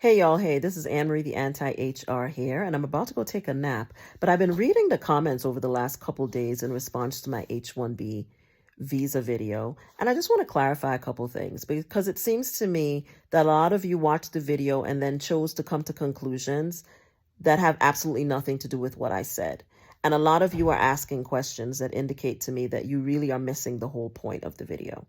Hey y'all, hey, this is Anne-Marie the Anti-HR here, and I'm about to go take a nap, but I've been reading the comments over the last couple days in response to my H1B visa video, and I just want to clarify a couple things because it seems to me that a lot of you watched the video and then chose to come to conclusions that have absolutely nothing to do with what I said. And a lot of you are asking questions that indicate to me that you really are missing the whole point of the video.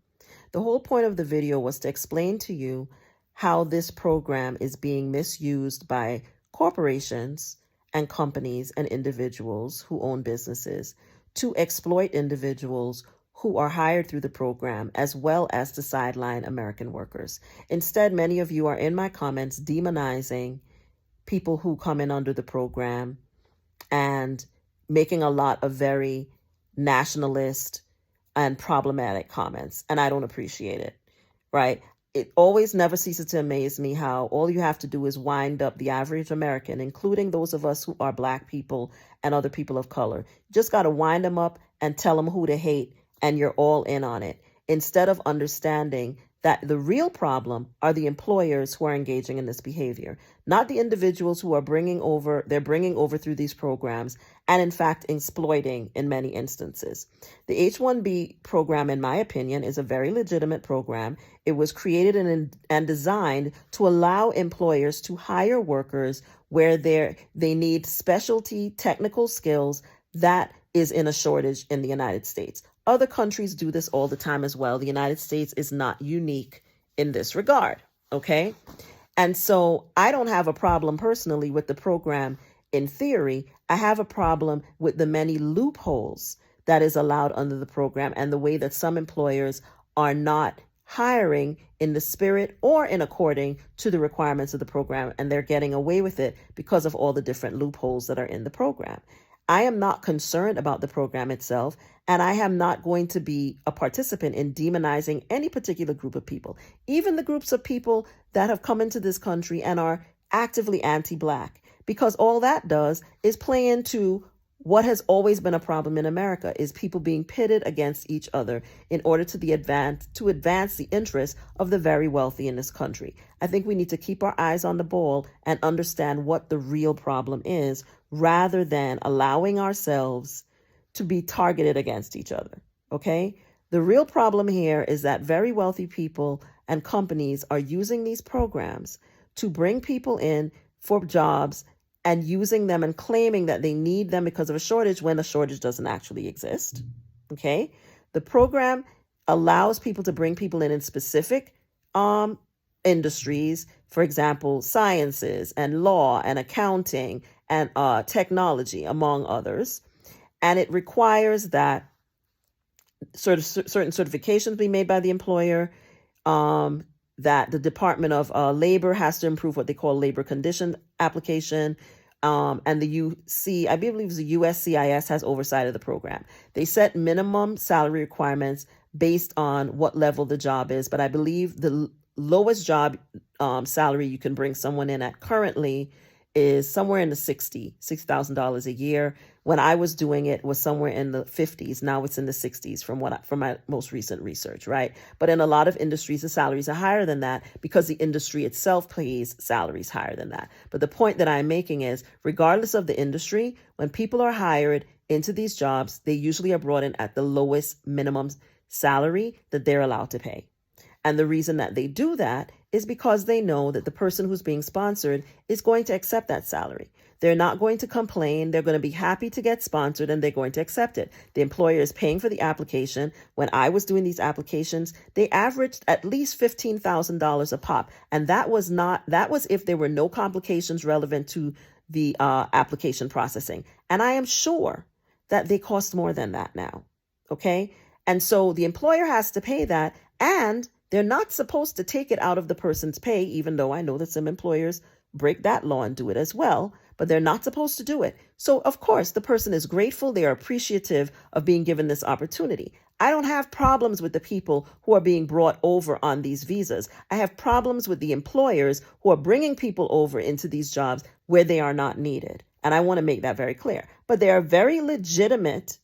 The whole point of the video was to explain to you how this program is being misused by corporations and companies and individuals who own businesses to exploit individuals who are hired through the program, as well as to sideline American workers. Instead, many of you are in my comments demonizing people who come in under the program and making a lot of very nationalist and problematic comments, and I don't appreciate it, right? It always never ceases to amaze me how all you have to do is wind up the average American, including those of us who are Black people and other people of color. You just got to wind them up and tell them who to hate, and you're all in on it, instead of understanding that the real problem are the employers who are engaging in this behavior, not the individuals who are bringing over through these programs and in fact exploiting in many instances. The H1B program, in my opinion, is a very legitimate program. It was created and designed to allow employers to hire workers where they need specialty technical skills that is in a shortage in the United States. Other countries do this all the time as well. The United States is not unique in this regard, okay? And so I don't have a problem personally with the program in theory. I have a problem with the many loopholes that is allowed under the program and the way that some employers are not hiring in the spirit or in according to the requirements of the program, and they're getting away with it because of all the different loopholes that are in the program. I am not concerned about the program itself, and I am not going to be a participant in demonizing any particular group of people, even the groups of people that have come into this country and are actively anti-Black, because all that does is play into what has always been a problem in America, is people being pitted against each other in order to advance the interests of the very wealthy in this country. I think we need to keep our eyes on the ball and understand what the real problem is, rather than allowing ourselves to be targeted against each other, okay? The real problem here is that very wealthy people and companies are using these programs to bring people in for jobs and using them and claiming that they need them because of a shortage when a shortage doesn't actually exist, okay? The program allows people to bring people in specific industries, for example, sciences and law and accounting and technology, among others. And it requires that certain certifications be made by the employer, that the Department of Labor has to improve what they call labor condition application, and the I believe the USCIS has oversight of the program. They set minimum salary requirements based on what level the job is, but I believe the lowest job salary you can bring someone in at currently is somewhere in the $60,000 a year. When I was doing it was somewhere in the 50s. Now it's in the 60s from my most recent research, right? But in a lot of industries, the salaries are higher than that because the industry itself pays salaries higher than that. But the point that I'm making is, regardless of the industry, when people are hired into these jobs, they usually are brought in at the lowest minimum salary that they're allowed to pay. And the reason that they do that is because they know that the person who's being sponsored is going to accept that salary. They're not going to complain. They're going to be happy to get sponsored, and they're going to accept it. The employer is paying for the application. When I was doing these applications, they averaged at least $15,000 a pop. And that was if there were no complications relevant to the application processing. And I am sure that they cost more than that now. Okay. And so the employer has to pay that, and they're not supposed to take it out of the person's pay, even though I know that some employers break that law and do it as well, but they're not supposed to do it. So, of course, the person is grateful. They are appreciative of being given this opportunity. I don't have problems with the people who are being brought over on these visas. I have problems with the employers who are bringing people over into these jobs where they are not needed. And I want to make that very clear. But there are very legitimate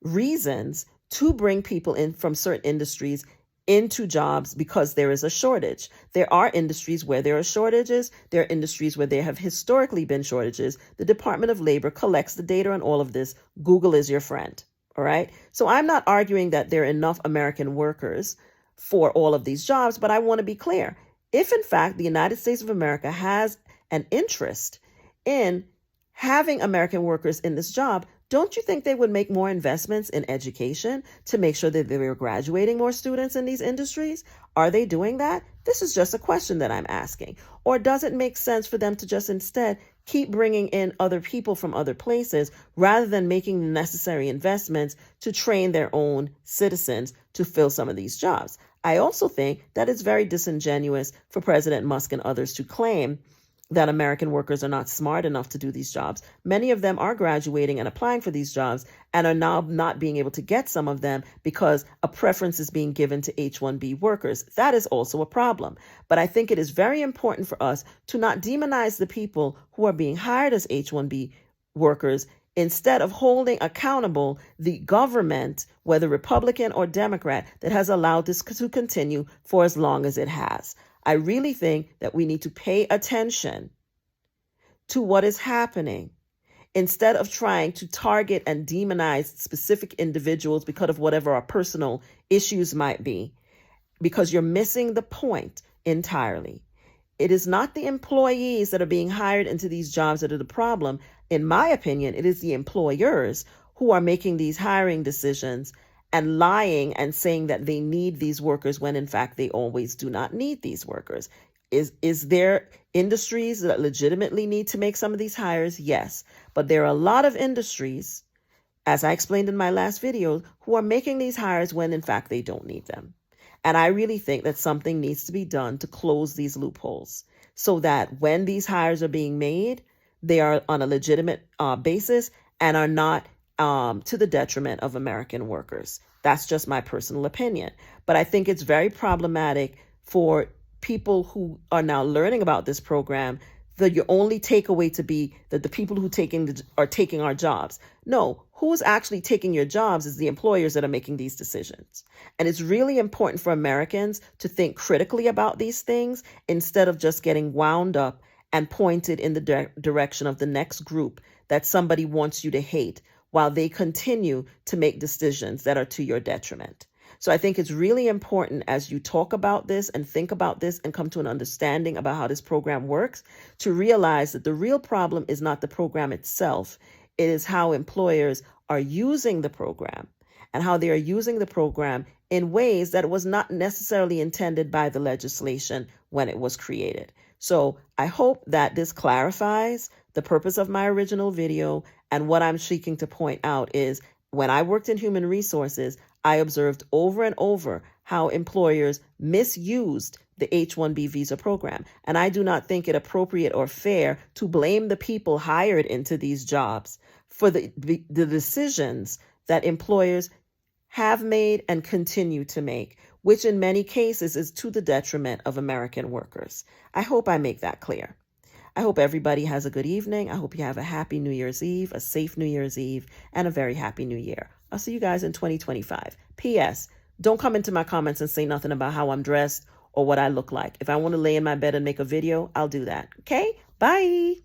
reasons to bring people in from certain industries into jobs because there is a shortage. There are industries where there are shortages. There are industries where there have historically been shortages. The Department of Labor collects the data on all of this. Google is your friend. All right. So I'm not arguing that there are enough American workers for all of these jobs, but I want to be clear. If in fact the United States of America has an interest in having American workers in this job, don't you think they would make more investments in education to make sure that they were graduating more students in these industries? Are they doing that? This is just a question that I'm asking. Or does it make sense for them to just instead keep bringing in other people from other places rather than making the necessary investments to train their own citizens to fill some of these jobs? I also think that it's very disingenuous for President Musk and others to claim that American workers are not smart enough to do these jobs. Many of them are graduating and applying for these jobs and are now not being able to get some of them because a preference is being given to H1B workers. That is also a problem. But I think it is very important for us to not demonize the people who are being hired as H1B workers instead of holding accountable the government, whether Republican or Democrat, that has allowed this to continue for as long as it has. I really think that we need to pay attention to what is happening instead of trying to target and demonize specific individuals because of whatever our personal issues might be, because you're missing the point entirely. It is not the employees that are being hired into these jobs that are the problem. In my opinion, it is the employers who are making these hiring decisions and lying and saying that they need these workers when in fact they always do not need these workers. Is there industries that legitimately need to make some of these hires? Yes. But there are a lot of industries, as I explained in my last video, who are making these hires when in fact they don't need them. And I really think that something needs to be done to close these loopholes so that when these hires are being made, they are on a legitimate basis and are not to the detriment of American workers. That's just my personal opinion. But I think it's very problematic for people who are now learning about this program, that your only takeaway to be that the people who are taking our jobs. No, who's actually taking your jobs is the employers that are making these decisions. And it's really important for Americans to think critically about these things instead of just getting wound up and pointed in the direction of the next group that somebody wants you to hate, while they continue to make decisions that are to your detriment. So I think it's really important as you talk about this and think about this and come to an understanding about how this program works, to realize that the real problem is not the program itself. It is how employers are using the program and how they are using the program in ways that was not necessarily intended by the legislation when it was created. So I hope that this clarifies the purpose of my original video. And what I'm seeking to point out is when I worked in human resources, I observed over and over how employers misused the H-1B visa program. And I do not think it appropriate or fair to blame the people hired into these jobs for the decisions that employers have made and continue to make, which in many cases is to the detriment of American workers. I hope I make that clear. I hope everybody has a good evening. I hope you have a happy New Year's Eve, a safe New Year's Eve, and a very happy New Year. I'll see you guys in 2025. P.S. Don't come into my comments and say nothing about how I'm dressed or what I look like. If I want to lay in my bed and make a video, I'll do that. Okay? Bye.